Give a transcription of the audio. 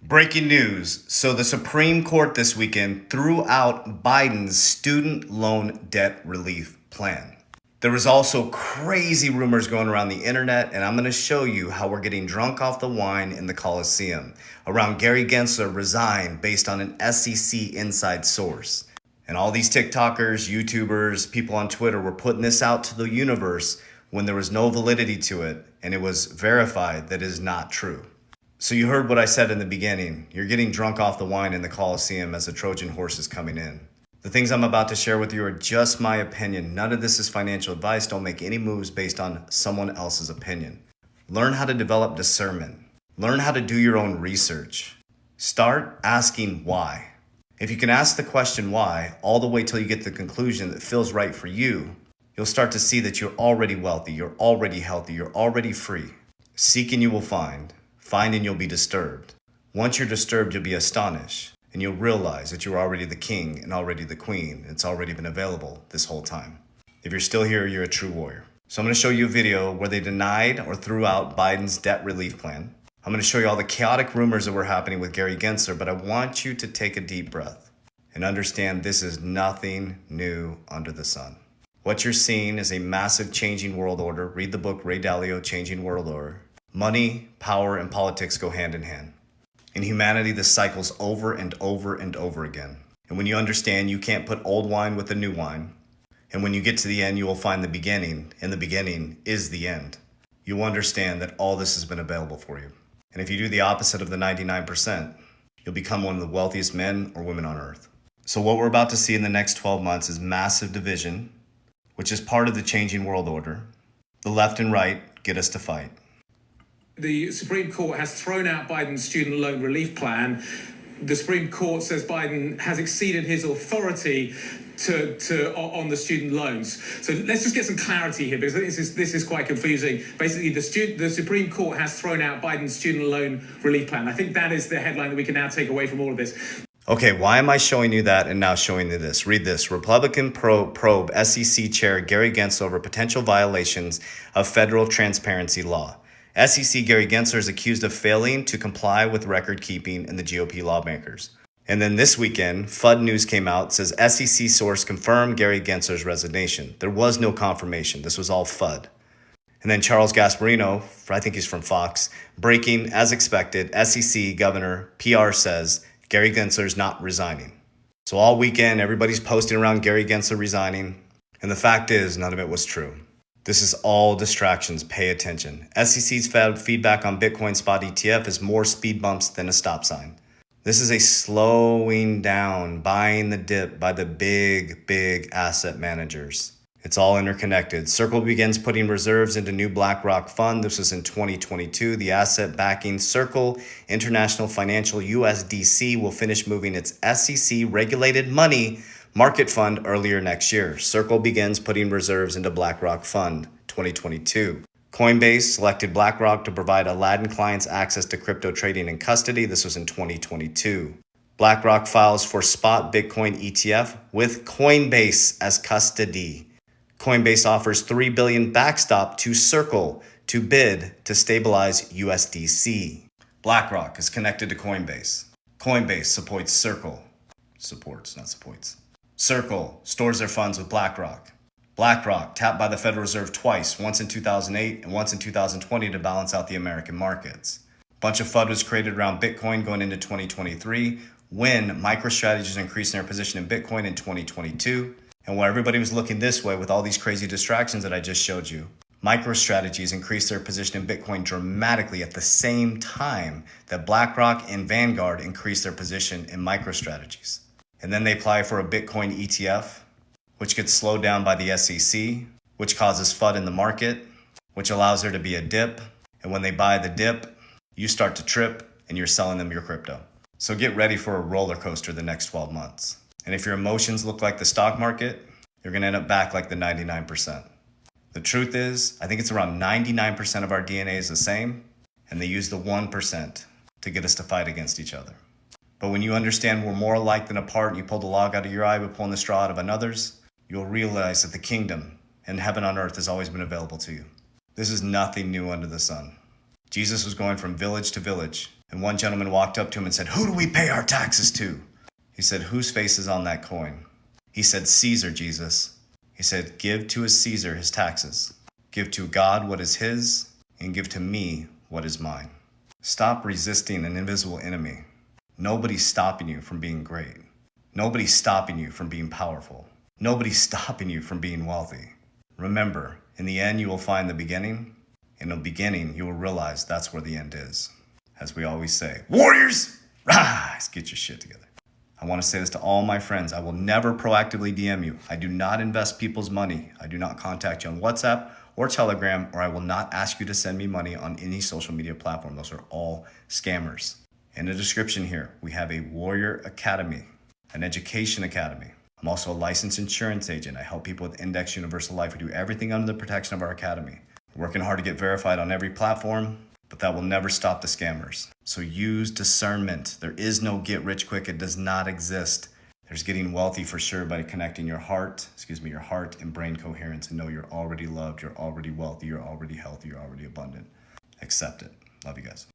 Breaking news. So the Supreme Court this weekend threw out Biden's student loan debt relief plan. There was also crazy rumors going around the internet, and I'm going to show you how we're getting drunk off the wine in the Coliseum around Gary Gensler resigned based on an SEC inside source. And all these TikTokers, YouTubers, people on Twitter were putting this out to the universe when there was no validity to it, and it was verified that it is not true. So you heard what I said in the beginning. You're getting drunk off the wine in the Coliseum as the Trojan horse is coming in. The things I'm about to share with you are just my opinion. None of this is financial advice. Don't make any moves based on someone else's opinion. Learn how to develop discernment. Learn how to do your own research. Start asking why. If you can ask the question why all the way till you get to the conclusion that feels right for you, you'll start to see that you're already wealthy, you're already healthy, you're already free. Seek and you will find. Find and you'll be disturbed. Once you're disturbed, you'll be astonished, and you'll realize that you're already the king and already the queen. It's already been available this whole time. If you're still here, you're a true warrior. So I'm going to show you a video where they denied or threw out Biden's debt relief plan. I'm going to show you all the chaotic rumors that were happening with Gary Gensler, but I want you to take a deep breath and understand this is nothing new under the sun. What you're seeing is a massive changing world order. Read the book Ray Dalio, Changing World Order. Money, power, and politics go hand in hand. In humanity, this cycles over and over and over again. And when you understand you can't put old wine with the new wine, and when you get to the end, you will find the beginning, and the beginning is the end. You will understand that all this has been available for you. And if you do the opposite of the 99%, you'll become one of the wealthiest men or women on earth. So what we're about to see in the next 12 months is massive division, which is part of the changing world order. The left and right get us to fight. The Supreme Court has thrown out Biden's student loan relief plan. The Supreme Court says Biden has exceeded his authority on the student loans. So let's just get some clarity here, because this is quite confusing. Basically, the Supreme Court has thrown out Biden's student loan relief plan. I think that is the headline that we can now take away from all of this. Okay, why am I showing you that and now showing you this? Read this. Republican probe SEC Chair Gary Gensler over potential violations of federal transparency law. SEC Gary Gensler is accused of failing to comply with record keeping in the GOP lawmakers. And then this weekend, FUD News came out, says SEC source confirmed Gary Gensler's resignation. There was no confirmation. This was all FUD. And then Charles Gasparino, I think he's from Fox, breaking as expected, SEC Governor PR says Gary Gensler is not resigning. So all weekend, everybody's posting around Gary Gensler resigning. And the fact is, none of it was true. This is all distractions. Pay attention. SEC's feedback on Bitcoin spot ETF is more speed bumps than a stop sign. This is a slowing down, buying the dip by the big asset managers. It's all interconnected. Circle begins putting reserves into new BlackRock fund. This was in 2022. The asset backing Circle International Financial USDC will finish moving its SEC regulated money market fund earlier next year. Circle begins putting reserves into BlackRock Fund 2022. Coinbase selected BlackRock to provide Aladdin clients access to crypto trading and custody. This was in 2022. BlackRock files for spot Bitcoin ETF with Coinbase as custody. Coinbase offers $3 billion backstop to Circle to bid to stabilize USDC. BlackRock is connected to Coinbase. Coinbase supports Circle. Supports. Circle stores their funds with BlackRock. BlackRock tapped by the Federal Reserve twice, once in 2008 and once in 2020 to balance out the American markets. A bunch of FUD was created around Bitcoin going into 2023 when MicroStrategies increased their position in Bitcoin in 2022. And while everybody was looking this way with all these crazy distractions that I just showed you, MicroStrategies increased their position in Bitcoin dramatically at the same time that BlackRock and Vanguard increased their position in MicroStrategies. And then they apply for a Bitcoin ETF, which gets slowed down by the SEC, which causes FUD in the market, which allows there to be a dip. And when they buy the dip, you start to trip and you're selling them your crypto. So get ready for a roller coaster the next 12 months. And if your emotions look like the stock market, you're going to end up back like the 99%. The truth is, I think it's around 99% of our DNA is the same, and they use the 1% to get us to fight against each other. But when you understand we're more alike than apart, and you pull the log out of your eye by pulling the straw out of another's, you'll realize that the kingdom and heaven on earth has always been available to you. This is nothing new under the sun. Jesus was going from village to village, And one gentleman walked up to him and said, "Who do we pay our taxes to?" He said, "Whose face is on that coin?" He said, "Caesar, Jesus." He said, "Give to his Caesar his taxes. Give to God what is his, and give to me what is mine." Stop resisting an invisible enemy. Nobody's stopping you from being great. Nobody's stopping you from being powerful. Nobody's stopping you from being wealthy. Remember, in the end, you will find the beginning. In the beginning, you will realize that's where the end is. As we always say, warriors, rise, get your shit together. I want to say this to all my friends. I will never proactively DM you. I do not invest people's money. I do not contact you on WhatsApp or Telegram, or I will not ask you to send me money on any social media platform. Those are all scammers. In the description here, we have a Warrior Academy, an education academy. I'm also a licensed insurance agent. I help people with Index Universal Life. We do everything under the protection of our academy. We're working hard to get verified on every platform, but that will never stop the scammers. So use discernment. There is no get rich quick. It does not exist. There's getting wealthy for sure by connecting your heart and brain coherence, and know you're already loved, you're already wealthy, you're already healthy, you're already abundant. Accept it. Love you guys.